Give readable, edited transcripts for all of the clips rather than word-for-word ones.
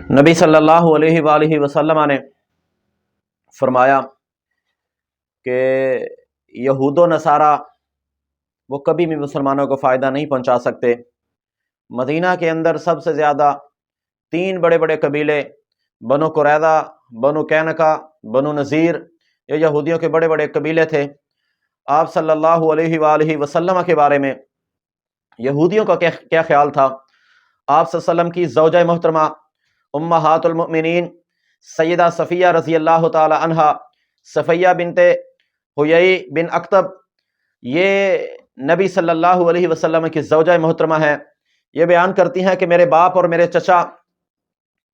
نبی صلی اللہ علیہ وآلہ وسلم نے فرمایا کہ یہود و نصارہ وہ کبھی بھی مسلمانوں کو فائدہ نہیں پہنچا سکتے۔ مدینہ کے اندر سب سے زیادہ 3 بڑے بڑے قبیلے، بنو قریظہ، بنو قینقاع، بنو نذیر، یہ یہودیوں کے بڑے بڑے قبیلے تھے۔ آپ صلی اللہ علیہ وآلہ وسلم کے بارے میں یہودیوں کا کیا خیال تھا؟ آپ صلی اللہ علیہ وسلم کی زوجہ محترمہ امہات المؤمنین سیدہ صفیہ رضی اللہ تعالی عنہا، صفیہ بنت حیی بن اکتب، یہ نبی صلی اللہ علیہ وسلم کی زوجہ محترمہ ہیں۔ یہ بیان کرتی ہیں کہ میرے باپ اور میرے چچا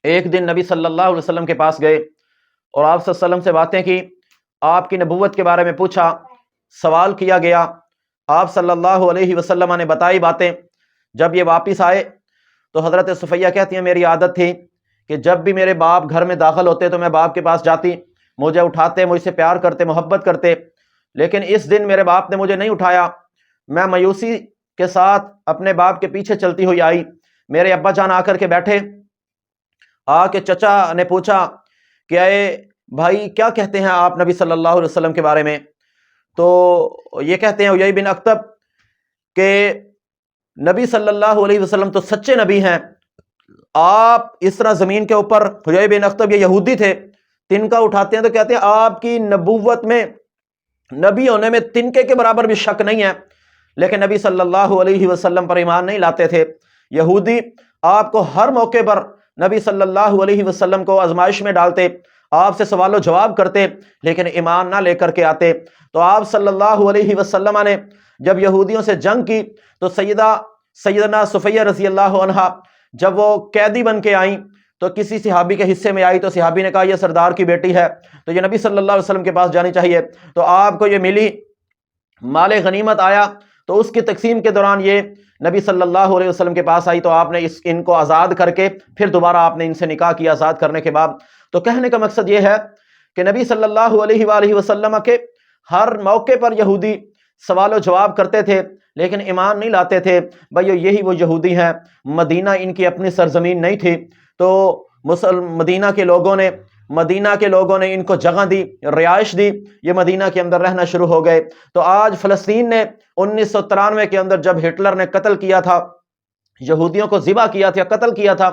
ایک دن نبی صلی اللہ علیہ وسلم کے پاس گئے اور آپ صلی اللہ علیہ وسلم سے باتیں کی، آپ کی نبوت کے بارے میں پوچھا، سوال کیا گیا۔ آپ صلی اللہ علیہ وسلم نے بتائی باتیں۔ جب یہ واپس آئے تو حضرت صفیہ کہتی ہیں میری عادت تھی کہ جب بھی میرے باپ گھر میں داخل ہوتے تو میں باپ کے پاس جاتی، مجھے اٹھاتے، مجھ سے پیار کرتے، محبت کرتے، لیکن اس دن میرے باپ نے مجھے نہیں اٹھایا۔ میں مایوسی کے ساتھ اپنے باپ کے پیچھے چلتی ہوئی آئی۔ میرے ابا جان آ کر کے بیٹھے، آ کے چچا نے پوچھا کہ اے بھائی کیا کہتے ہیں آپ نبی صلی اللہ علیہ وسلم کے بارے میں؟ تو یہ کہتے ہیں حیی بن اکتب کہ نبی صلی اللہ علیہ وسلم تو سچے نبی ہیں، آپ اس طرح زمین کے اوپر، حیی بن اکتب یہ یہودی تھے، تنکا اٹھاتے ہیں تو کہتے ہیں آپ کی نبوت میں، نبی ہونے میں تنکے کے برابر بھی شک نہیں ہے، لیکن نبی صلی اللہ علیہ وسلم پر ایمان نہیں لاتے تھے۔ یہودی آپ کو ہر موقع پر نبی صلی اللہ علیہ وسلم کو آزمائش میں ڈالتے، آپ سے سوال و جواب کرتے، لیکن ایمان نہ لے کر کے آتے۔ تو آپ صلی اللہ علیہ وسلم نے جب یہودیوں سے جنگ کی تو سیدنا صفیہ رضی اللہ عنہا جب وہ قیدی بن کے آئیں تو کسی صحابی کے حصے میں آئی تو صحابی نے کہا یہ سردار کی بیٹی ہے تو یہ نبی صلی اللہ علیہ وسلم کے پاس جانی چاہیے، تو آپ کو یہ ملی، مال غنیمت آیا تو اس کی تقسیم کے دوران یہ نبی صلی اللہ علیہ وسلم کے پاس آئی تو آپ نے ان کو آزاد کر کے پھر دوبارہ آپ نے ان سے نکاح کیا آزاد کرنے کے بعد۔ تو کہنے کا مقصد یہ ہے کہ نبی صلی اللہ علیہ وآلہ وسلم کے ہر موقع پر یہودی سوال و جواب کرتے تھے لیکن ایمان نہیں لاتے تھے۔ بھائی یہی وہ یہودی ہیں، مدینہ ان کی اپنی سرزمین نہیں تھی تو مدینہ کے لوگوں نے ان کو جگہ دی، رہائش دی، یہ مدینہ کے اندر رہنا شروع ہو گئے۔ تو آج فلسطین نے 1993 کے اندر جب ہٹلر نے قتل کیا تھا، یہودیوں کو ذبح کیا تھا، قتل کیا تھا،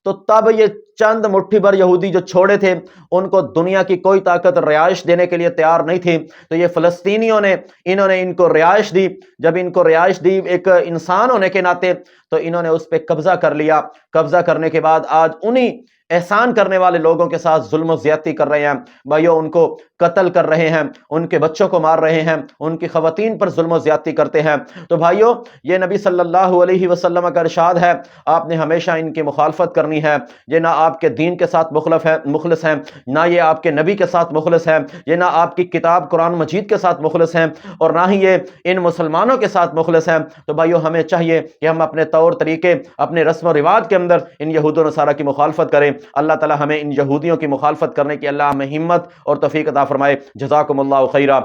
تو تب یہ چند مٹھی بھر یہودی جو چھوڑے تھے ان کو دنیا کی کوئی طاقت رہائش دینے کے لیے تیار نہیں تھی، تو یہ فلسطینیوں نے ان کو رہائش دی۔ جب ان کو رہائش دی ایک انسان ہونے کے ناطے تو انہوں نے اس پہ قبضہ کر لیا۔ قبضہ کرنے کے بعد آج انہی احسان کرنے والے لوگوں کے ساتھ ظلم و زیادتی کر رہے ہیں، بھائیو ان کو قتل کر رہے ہیں، ان کے بچوں کو مار رہے ہیں، ان کی خواتین پر ظلم و زیادتی کرتے ہیں۔ تو بھائیو یہ نبی صلی اللہ علیہ وسلم کا ارشاد ہے، آپ نے ہمیشہ ان کی مخالفت کرنی ہے۔ یہ نہ آپ کے دین کے ساتھ مخلص ہیں، نہ یہ آپ کے نبی کے ساتھ مخلص ہیں، یہ نہ آپ کی کتاب قرآن مجید کے ساتھ مخلص ہیں، اور نہ ہی یہ ان مسلمانوں کے ساتھ مخلص ہیں۔ تو بھائیو ہمیں چاہیے کہ ہم اپنے طور طریقے، اپنے رسم و رواج کے اندر ان یہود و نصارہ کی مخالفت کریں۔ اللہ تعالی ہمیں ان یہودیوں کی مخالفت کرنے کی اللہ ہمیں ہمت اور توفیق عطا فرمائے۔ جزاکم اللہ خیرا۔